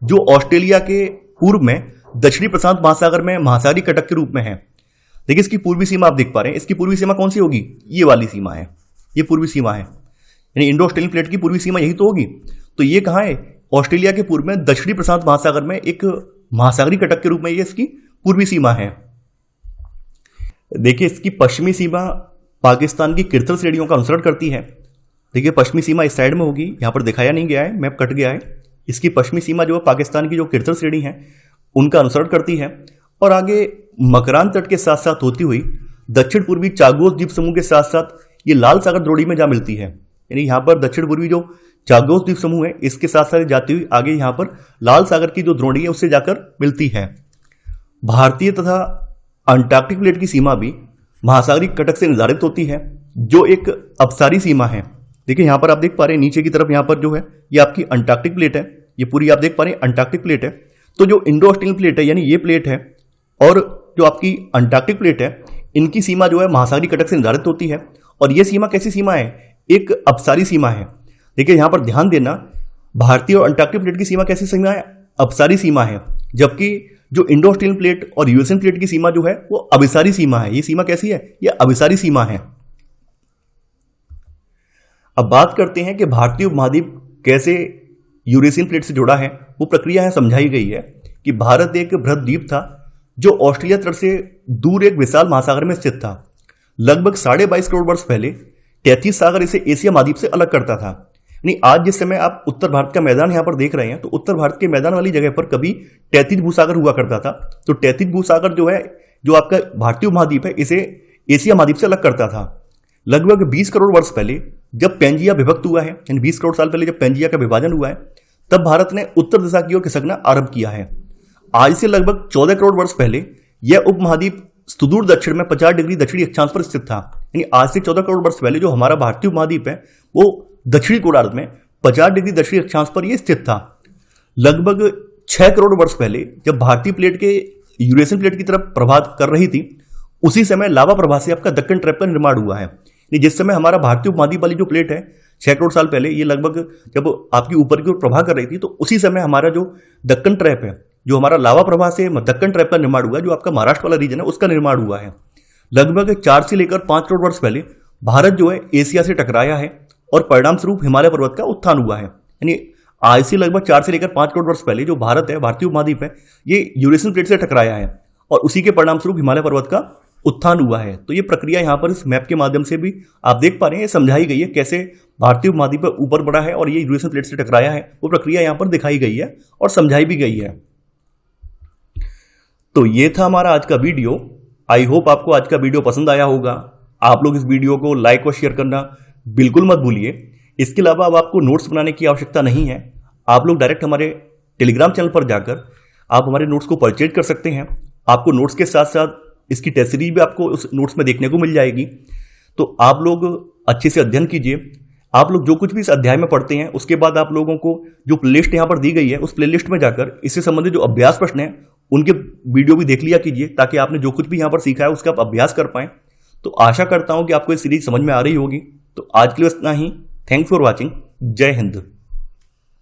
जो ऑस्ट्रेलिया के पूर्व में दक्षिणी प्रशांत महासागर में महासागरीय कटक के रूप में है। देखिए, इसकी पूर्वी सीमा आप देख पा रहे हैं। इसकी पूर्वी सीमा कौन सी होगी? ये वाली सीमा है, ये पूर्वी सीमा है, यानी इंडो ऑस्ट्रेलियन प्लेट की पूर्वी सीमा यही तो होगी। तो ये कहाँ है? ऑस्ट्रेलिया के पूर्व में दक्षिणी प्रशांत महासागर में एक महासागरीय कटक के रूप में ये इसकी पूर्वी सीमा है। देखिए, इसकी पश्चिमी सीमा पाकिस्तान की किरथल श्रेणियों का अनुसरण करती है। देखिए, पश्चिमी सीमा इस साइड में होगी, यहाँ पर दिखाया नहीं गया है, मैप कट गया है। इसकी पश्चिमी सीमा जो है पाकिस्तान की जो किरथल श्रेणी है उनका अनुसरण करती है, और आगे मकरान तट के साथ साथ होती हुई दक्षिण पूर्वी चागोस द्वीप समूह के साथ साथ ये लाल सागर द्रोणी में जा मिलती है। यानी यहाँ पर दक्षिण पूर्वी जो चागोस द्वीप समूह है इसके साथ साथ जाती हुई आगे यहाँ पर लाल सागर की जो द्रोणी है उससे जाकर मिलती है। भारतीय तथा अंटार्कटिक प्लेट की सीमा भी महासागरीय कटक से निर्धारित होती है, जो एक अपसारी सीमा है। देखिए, यहाँ पर आप देख पा रहे हैं नीचे की तरफ यहाँ पर जो है ये आपकी अंटार्कटिक प्लेट है, ये पूरी आप देख पा रहे हैं अंटार्कटिक प्लेट है। तो जो इंडो ऑस्ट्रेलियन प्लेट है यानी ये प्लेट है और जो आपकी अंटार्कटिक प्लेट है, इनकी सीमा जो है महासागरीय कटक से निर्धारित होती है। और ये सीमा कैसी सीमा है? एक अपसारी सीमा है। देखिए, यहां पर ध्यान देना, भारतीय और अंटार्कटिक प्लेट की सीमा कैसी सीमा है? अपसारी सीमा है, जबकि जो इंडो ऑस्ट्रेलियन प्लेट और यूएसएन प्लेट की सीमा जो है वो अभिसारी सीमा है। ये सीमा कैसी है? ये अभिसारी सीमा है। अब बात करते हैं कि भारतीय उपमहाद्वीप कैसे यूरेशियन प्लेट से जुड़ा है। वो प्रक्रिया है समझाई गई है कि भारत एक बृहद द्वीप था जो ऑस्ट्रेलिया तट से दूर एक विशाल महासागर में स्थित था। लगभग 22.5 करोड़ वर्ष पहले तैतीस सागर इसे एशिया महाद्वीप से अलग करता था। यानी आज जिस समय आप उत्तर भारत का मैदान यहां पर देख रहे हैं, तो उत्तर भारत के मैदान वाली जगह पर कभी तैतीस भूसागर हुआ करता था। तो तैतीस भूसागर जो है, जो आपका भारतीय उपमहाद्वीप है, इसे एशिया महाद्वीप से अलग करता था। लगभग 20 करोड़ वर्ष पहले जब पेंजिया विभक्त हुआ है, यानी 20 करोड़ साल पहले जब पेंजिया का विभाजन हुआ है, तब भारत ने उत्तर दिशा की ओर खिसकना आरंभ किया है। आज से लगभग 14 करोड़ वर्ष पहले यह उपमहाद्वीप सुदूर दक्षिण में 50 डिग्री दक्षिणी अक्षांश पर स्थित था। यानी आज से 14 करोड़ वर्ष पहले जो हमारा भारतीय उपमहाद्वीप है वो दक्षिणी गोलार्ध में 50 डिग्री दक्षिणी अक्षांश पर यह स्थित था। लगभग 6 करोड़ वर्ष पहले जब भारतीय प्लेट के यूरेशियन प्लेट की तरफ प्रभाव कर रही थी, उसी समय लावा प्रभा से आपका दक्कन ट्रैप का निर्माण हुआ है। जिस समय हमारा भारतीय उपमहाद्वीप वाली जो प्लेट है 6 करोड़ साल पहले, ये लगभग जब आपकी ऊपर की ओर प्रभाव कर रही थी, तो उसी समय हमारा जो दक्कन ट्रैप है, जो हमारा लावा प्रभा से दक्कन ट्रैप का निर्माण हुआ है, जो आपका महाराष्ट्र वाला रीजन है उसका निर्माण हुआ है। लगभग 4 से लेकर 5 करोड़ वर्ष पहले भारत जो है एशिया से टकराया है और परिणाम स्वरूप हिमालय पर्वत का उत्थान हुआ है। यानी आज से लगभग 4 से लेकर 5 करोड़ वर्ष पहले जो भारत है, भारतीय उपमहाद्वीप है, ये यूरेशियन प्लेट से टकराया है और उसी के परिणाम स्वरूप हिमालय पर्वत का उत्थान हुआ है। तो ये प्रक्रिया यहाँ पर इस मैप के माध्यम से भी आप देख पा रहे हैं, समझाई गई है कैसे भारतीय उपमहाद्वीप ऊपर बढ़ा है और ये यूरेशियन प्लेट से टकराया है। वो प्रक्रिया यहाँ पर दिखाई गई है और समझाई भी गई है। तो ये था हमारा आज का वीडियो। आई होप आपको आज का वीडियो पसंद आया होगा। आप लोग इस वीडियो को लाइक और शेयर करना बिल्कुल मत भूलिए। इसके अलावा अब आपको नोट्स बनाने की आवश्यकता नहीं है। आप लोग डायरेक्ट हमारे टेलीग्राम चैनल पर जाकर आप हमारे नोट्स को परचेज कर सकते हैं। आपको नोट्स के साथ साथ इसकी टेस्ट सीरीज भी आपको उस नोट्स में देखने को मिल जाएगी। तो आप लोग अच्छे से अध्ययन कीजिए। आप लोग जो कुछ भी इस अध्याय में पढ़ते हैं उसके बाद आप लोगों को जो प्लेलिस्ट यहाँ पर दी गई है उस प्लेलिस्ट में जाकर इससे संबंधित जो अभ्यास प्रश्न हैं उनके वीडियो भी देख लिया कीजिए, ताकि आपने जो कुछ भी यहाँ पर सीखा है उसका आप अभ्यास कर पाएं। तो आशा करता हूं कि आपको ये सीरीज समझ में आ रही होगी। तो आज के लिए इतना ही। Thanks for watching. जय हिंद।